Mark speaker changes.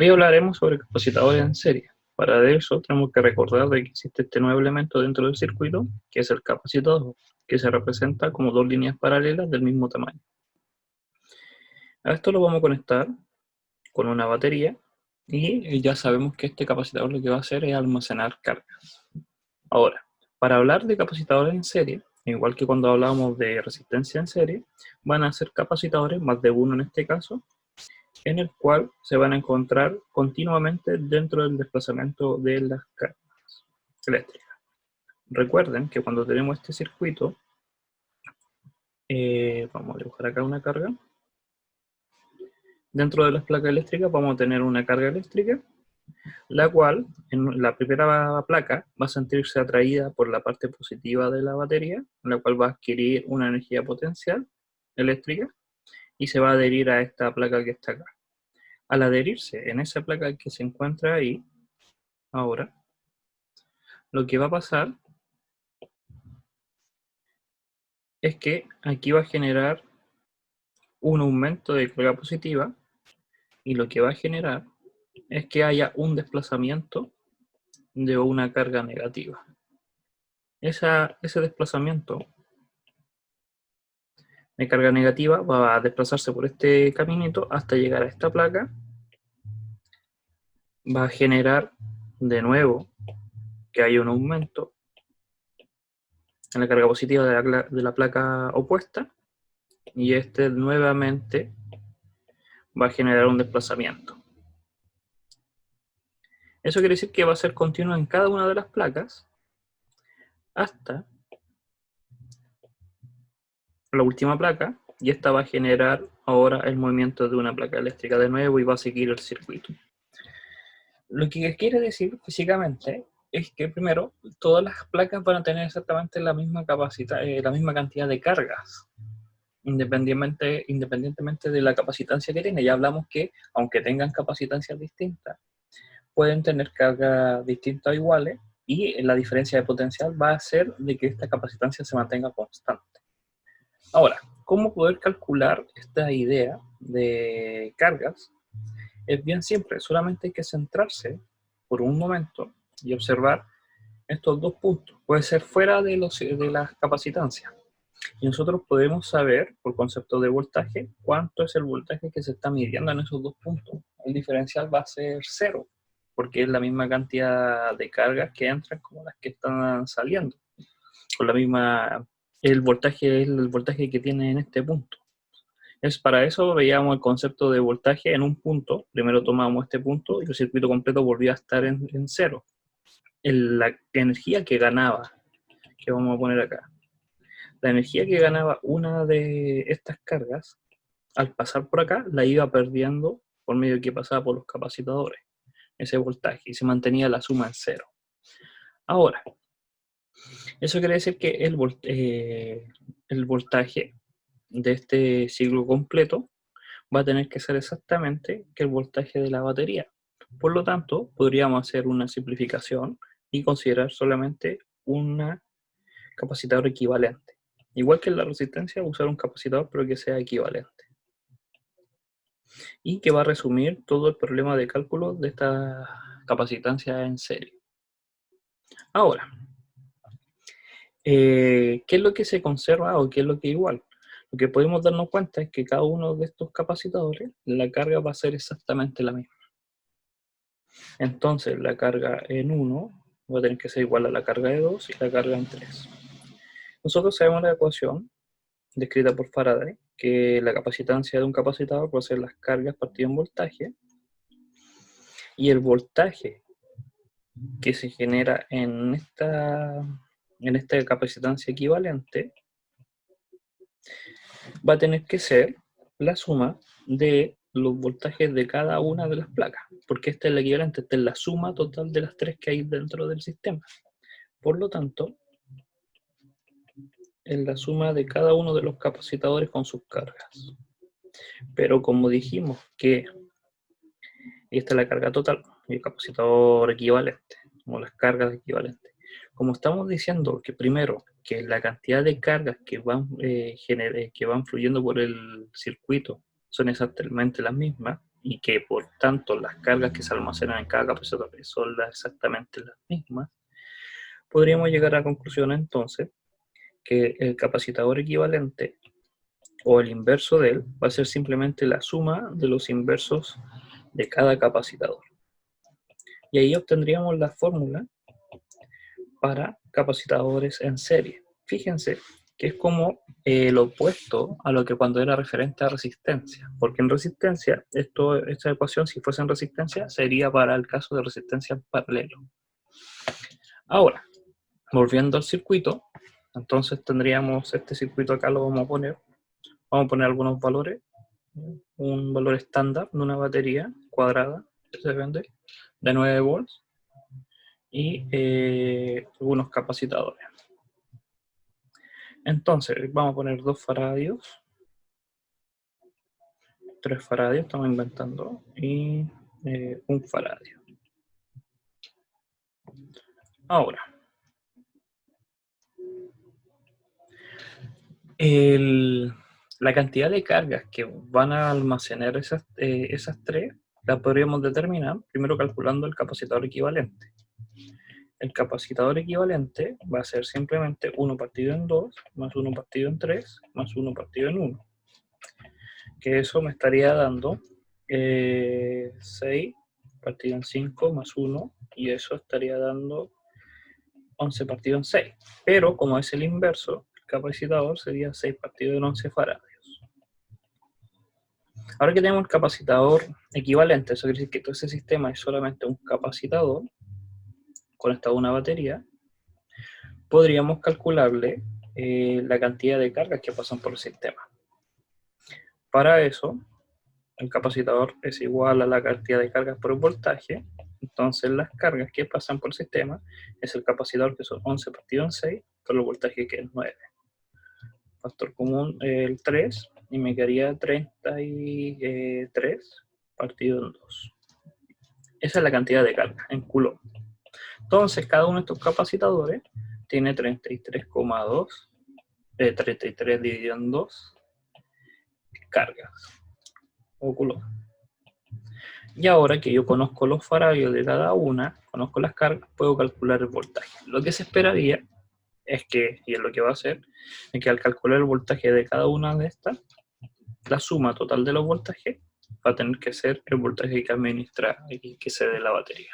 Speaker 1: Hoy hablaremos sobre capacitadores en serie. Para eso tenemos que recordar de que existe este nuevo elemento dentro del circuito, que es el capacitor, que se representa como dos líneas paralelas del mismo tamaño. A esto lo vamos a conectar con una batería y ya sabemos que este capacitador lo que va a hacer es almacenar cargas. Ahora, para hablar de capacitadores en serie, igual que cuando hablábamos de resistencia en serie, van a ser capacitadores, más de uno en este caso, en el cual se van a encontrar continuamente dentro del desplazamiento de las cargas eléctricas. Recuerden que cuando tenemos este circuito, vamos a dibujar acá una carga. Dentro de las placas eléctricas vamos a tener una carga eléctrica, la cual en la primera placa va a sentirse atraída por la parte positiva de la batería, la cual va a adquirir una energía potencial eléctrica y se va a adherir a esta placa que está acá. Al adherirse en esa placa que se encuentra ahí, ahora, lo que va a pasar es que aquí va a generar un aumento de carga positiva y lo que va a generar es que haya un desplazamiento de una carga negativa. Ese desplazamiento de carga negativa va a desplazarse por este caminito hasta llegar a esta placa. Va a generar de nuevo que haya un aumento en la carga positiva de la placa opuesta y este nuevamente va a generar un desplazamiento. Eso quiere decir que va a ser continuo en cada una de las placas hasta la última placa, y esta va a generar ahora el movimiento de una placa eléctrica de nuevo y va a seguir el circuito. Lo que quiere decir físicamente es que primero todas las placas van a tener exactamente la misma capacidad, la misma cantidad de cargas, independientemente de la capacitancia que tiene. Ya hablamos que aunque tengan capacitancias distintas, pueden tener cargas distintas o iguales, y la diferencia de potencial va a ser de que esta capacitancia se mantenga constante. Ahora, ¿cómo poder calcular esta idea de cargas? Es bien simple, solamente hay que centrarse por un momento y observar estos dos puntos. Puede ser fuera de las capacitancias. Y nosotros podemos saber, por concepto de voltaje, cuánto es el voltaje que se está midiendo en esos dos puntos. El diferencial va a ser cero, porque es la misma cantidad de cargas que entran como las que están saliendo. Con la misma, el voltaje es el voltaje que tiene en este punto. Para eso veíamos el concepto de voltaje en un punto. Primero tomábamos este punto y el circuito completo volvía a estar en cero. La energía que ganaba, que vamos a poner acá, la energía que ganaba una de estas cargas, al pasar por acá, la iba perdiendo por medio de que pasaba por los capacitadores, ese voltaje, y se mantenía la suma en cero. Ahora, eso quiere decir que el voltaje de este ciclo completo va a tener que ser exactamente que el voltaje de la batería. Por lo tanto, podríamos hacer una simplificación y considerar solamente un capacitor equivalente. Igual que en la resistencia, usar un capacitor pero que sea equivalente. Y que va a resumir todo el problema de cálculo de esta capacitancia en serie. Ahora, ¿qué es lo que se conserva o qué es lo que es igual? Lo que podemos darnos cuenta es que cada uno de estos capacitadores, la carga va a ser exactamente la misma. Entonces la carga en 1 va a tener que ser igual a la carga de 2 y la carga en 3. Nosotros sabemos la ecuación descrita por Faraday, que la capacitancia de un capacitador puede ser las cargas partido en voltaje, y el voltaje que se genera en esta capacitancia equivalente va a tener que ser la suma de los voltajes de cada una de las placas, porque esta es la equivalente, esta es la suma total de las tres que hay dentro del sistema. Por lo tanto, es la suma de cada uno de los capacitadores con sus cargas. Pero como dijimos que esta es la carga total y el capacitor equivalente, o las cargas equivalentes. Como estamos diciendo que primero, que la cantidad de cargas que van fluyendo por el circuito son exactamente las mismas, y que por tanto las cargas que se almacenan en cada capacitor son exactamente las mismas, podríamos llegar a la conclusión entonces que el capacitador equivalente o el inverso de él va a ser simplemente la suma de los inversos de cada capacitador. Y ahí obtendríamos la fórmula para capacitadores en serie. Fíjense que es como lo opuesto a lo que cuando era referente a resistencia, porque en resistencia, esta ecuación, si fuese en resistencia, sería para el caso de resistencia en paralelo. Ahora, volviendo al circuito, entonces tendríamos este circuito acá, lo vamos a poner algunos valores, un valor estándar de una batería cuadrada que se vende de 9 volts y algunos capacitadores. Entonces, vamos a poner 2 faradios, 3 faradios, estamos inventando, y 1 faradio. Ahora, la cantidad de cargas que van a almacenar esas 3, la podríamos determinar primero calculando el capacisador equivalente. El capacisador equivalente va a ser simplemente 1 partido en 2, más 1 partido en 3, más 1 partido en 1. Que eso me estaría dando 6 partido en 5 más 1, y eso estaría dando 11 partido en 6. Pero como es el inverso, el capacitador sería 6 partido en 11 faradios. Ahora que tenemos el capacitador equivalente, eso quiere decir que todo ese sistema es solamente un capacitador conectado a una batería, podríamos calcularle la cantidad de cargas que pasan por el sistema. Para eso, el capacisador es igual a la cantidad de cargas por el voltaje, entonces las cargas que pasan por el sistema es el capacisador, que son 11 partido en 6, por el voltaje, que es 9. Factor común el 3, y me quedaría 33 partido en 2. Esa es la cantidad de carga en Coulomb. Entonces, cada uno de estos capacitadores tiene 33,2, 33 dividido en 2 cargas o Coulomb. Y ahora que yo conozco los faradios de cada una, conozco las cargas, puedo calcular el voltaje. Lo que se esperaría es que, y es lo que va a hacer, es que al calcular el voltaje de cada una de estas, la suma total de los voltajes va a tener que ser el voltaje que administra y que se dé la batería.